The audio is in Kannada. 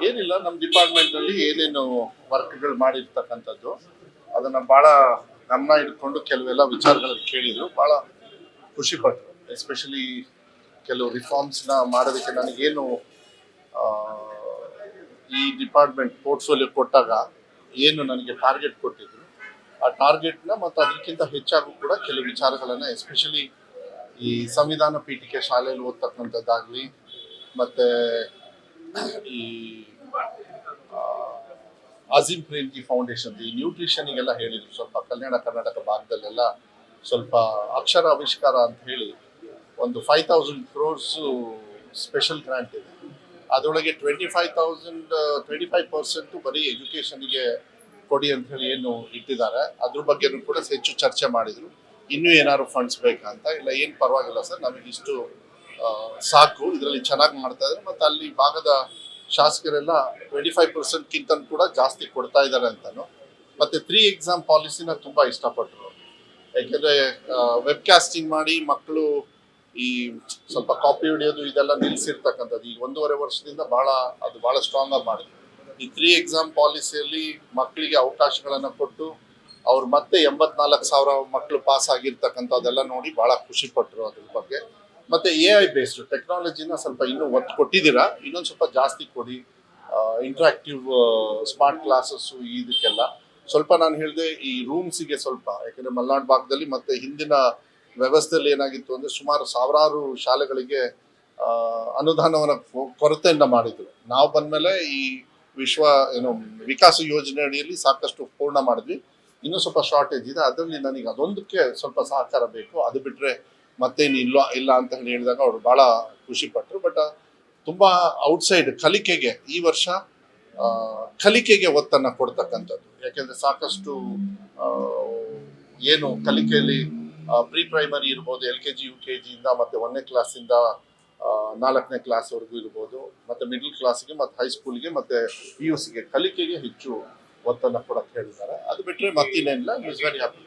ಏನಿಲ್ಲ, ನಮ್ಮ ಡಿಪಾರ್ಟ್ಮೆಂಟಲ್ಲಿ ಏನೇನು ವರ್ಕ್ಗಳು ಮಾಡಿರ್ತಕ್ಕಂಥದ್ದು ಅದನ್ನು ಭಾಳ ಗಮನ ಇಟ್ಕೊಂಡು ಕೆಲವೆಲ್ಲ ವಿಚಾರಗಳನ್ನು ಕೇಳಿದರು. ಭಾಳ ಖುಷಿಪಟ್ಟರು. ಎಸ್ಪೆಷಲಿ ಕೆಲವು ರಿಫಾರ್ಮ್ಸ್ನ ಮಾಡೋದಕ್ಕೆ ನನಗೇನು ಆ, ಈ ಡಿಪಾರ್ಟ್ಮೆಂಟ್ ಪೋರ್ಟ್ಫೋಲಿಯೋ ಕೊಟ್ಟಾಗ ಏನು ನನಗೆ ಟಾರ್ಗೆಟ್ ಕೊಟ್ಟಿದ್ರು, ಆ ಟಾರ್ಗೆಟ್ನ ಮತ್ತು ಅದಕ್ಕಿಂತ ಹೆಚ್ಚಾಗೂ ಕೂಡ ಕೆಲವು ವಿಚಾರಗಳನ್ನು ಎಸ್ಪೆಷಲಿ ಈ ಸಂವಿಧಾನ ಪೀಠಿಕೆ ಶಾಲೆಯಲ್ಲಿ ಓದ್ತಕ್ಕಂಥದ್ದಾಗಲಿ ಮತ್ತು ಈ ಅಜೀಂ ಪ್ರೇಮ್ಜಿ ಫೌಂಡೇಶನ್ ಈ ನ್ಯೂಟ್ರಿಷನಿಗೆಲ್ಲ ಹೇಳಿದರು. ಸ್ವಲ್ಪ ಕಲ್ಯಾಣ ಕರ್ನಾಟಕ ಭಾಗದಲ್ಲೆಲ್ಲ ಸ್ವಲ್ಪ ಅಕ್ಷರ ಆವಿಷ್ಕಾರ ಅಂತ ಹೇಳಿ ಒಂದು 5,000 crores ಸ್ಪೆಷಲ್ ಗ್ರಾಂಟ್ ಇದೆ. ಅದರೊಳಗೆ 25% ಬರೀ ಎಜುಕೇಷನ್ಗೆ ಕೊಡಿ ಅಂತ ಹೇಳಿ ಏನು ಇಟ್ಟಿದ್ದಾರೆ, ಅದ್ರ ಬಗ್ಗೆನೂ ಕೂಡ ಹೆಚ್ಚು ಚರ್ಚೆ ಮಾಡಿದರು. ಇನ್ನೂ ಏನಾದ್ರು ಫಂಡ್ಸ್ ಬೇಕಂತ. ಇಲ್ಲ, ಏನು ಪರವಾಗಿಲ್ಲ ಸರ್, ನಮಗಿಷ್ಟು ಸಾಕು, ಇದರಲ್ಲಿ ಚೆನ್ನಾಗಿ ಮಾಡ್ತಾ ಇದ್ದಾರೆ. ಮತ್ತು ಅಲ್ಲಿ ಭಾಗದ ಶಾಸಕರೆಲ್ಲ 25%ಗಿಂತ ಕೂಡ ಜಾಸ್ತಿ ಕೊಡ್ತಾ ಇದ್ದಾರೆ ಅಂತಲೂ. ಮತ್ತು 3 ಎಕ್ಸಾಮ್ ಪಾಲಿಸಿನ ತುಂಬ ಇಷ್ಟಪಟ್ಟರು. ಯಾಕೆಂದರೆ ವೆಬ್ಕಾಸ್ಟಿಂಗ್ ಮಾಡಿ ಮಕ್ಕಳು ಈ ಸ್ವಲ್ಪ ಕಾಪಿ ಹೊಡೆಯೋದು ಇದೆಲ್ಲ ನಿಲ್ಲಿಸಿರ್ತಕ್ಕಂಥದ್ದು ಈಗ 1.5 ವರ್ಷದಿಂದ ಅದು ಭಾಳ ಸ್ಟ್ರಾಂಗ್ ಆಗಿ ಮಾಡಿದ್ರು. ಈ 3 ಎಕ್ಸಾಮ್ ಪಾಲಿಸಿಯಲ್ಲಿ ಮಕ್ಕಳಿಗೆ ಅವಕಾಶಗಳನ್ನು ಕೊಟ್ಟು ಅವ್ರು ಮತ್ತೆ 84,000 ಮಕ್ಕಳು ಪಾಸ್ ಆಗಿರ್ತಕ್ಕಂಥದ್ದೆಲ್ಲ ನೋಡಿ ಭಾಳ ಖುಷಿಪಟ್ಟರು ಅದ್ರ ಬಗ್ಗೆ. ಮತ್ತು AI ಬೇಸ್ಡ್ ಟೆಕ್ನಾಲಜಿನ ಸ್ವಲ್ಪ ಇನ್ನೂ ಒತ್ತು ಕೊಟ್ಟಿದ್ದೀರಾ, ಇನ್ನೊಂದು ಸ್ವಲ್ಪ ಜಾಸ್ತಿ ಕೊಡಿ. ಇಂಟ್ರಾಕ್ಟಿವ್ ಸ್ಮಾರ್ಟ್ ಕ್ಲಾಸಸ್ಸು ಇದಕ್ಕೆಲ್ಲ ಸ್ವಲ್ಪ ನಾನು ಹೇಳಿದೆ. ಈ ರೂಮ್ಸಿಗೆ ಸ್ವಲ್ಪ, ಯಾಕೆಂದರೆ ಮಲೆನಾಡು ಭಾಗದಲ್ಲಿ ಮತ್ತು ಹಿಂದಿನ ವ್ಯವಸ್ಥೆಯಲ್ಲಿ ಏನಾಗಿತ್ತು ಅಂದರೆ ಸುಮಾರು ಸಾವಿರಾರು ಶಾಲೆಗಳಿಗೆ ಅನುದಾನವನ್ನು ಕೊರತೆಯನ್ನು ಮಾಡಿದರು. ನಾವು ಬಂದಮೇಲೆ ಈ ವಿಕಾಸ ಯೋಜನೆ ಅಡಿಯಲ್ಲಿ ಸಾಕಷ್ಟು ಪೂರ್ಣ ಮಾಡಿದ್ವಿ. ಇನ್ನೂ ಸ್ವಲ್ಪ ಶಾರ್ಟೇಜ್ ಇದೆ. ಅದರಲ್ಲಿ ನನಗೆ ಅದೊಂದಕ್ಕೆ ಸ್ವಲ್ಪ ಸಹಕಾರ ಬೇಕು. ಅದು ಬಿಟ್ಟರೆ ಮತ್ತೇನು ಇಲ್ಲ ಅಂತ ಹೇಳಿದಾಗ ಅವರು ಭಾಳ ಖುಷಿಪಟ್ಟರು. ಬಟ್ ತುಂಬ ಔಟ್ಸೈಡ್ ಕಲಿಕೆಗೆ ಈ ವರ್ಷ ಕಲಿಕೆಗೆ ಒತ್ತನ್ನು ಕೊಡ್ತಕ್ಕಂಥದ್ದು. ಯಾಕೆಂದರೆ ಸಾಕಷ್ಟು ಏನು ಕಲಿಕೆಯಲ್ಲಿ ಪ್ರೀ ಪ್ರೈಮರಿ ಇರ್ಬೋದು, LKG UKG ಇಂದ ಮತ್ತು 1ನೇ ಕ್ಲಾಸಿಂದ 4ನೇ ಕ್ಲಾಸ್ವರೆಗೂ ಇರ್ಬೋದು, ಮತ್ತು ಮಿಡ್ಲ್ ಕ್ಲಾಸಿಗೆ ಮತ್ತು ಹೈಸ್ಕೂಲ್ಗೆ ಮತ್ತು PUCಗೆ ಕಲಿಕೆಗೆ ಹೆಚ್ಚು ಒತ್ತನ್ನು ಕೊಡೋಕ್ಕೆ ಹೇಳಿದ್ದಾರೆ. ಅದು ಬಿಟ್ಟರೆ ಮತ್ತಿನ್ನೇನಿಲ್ಲ. Is very happy.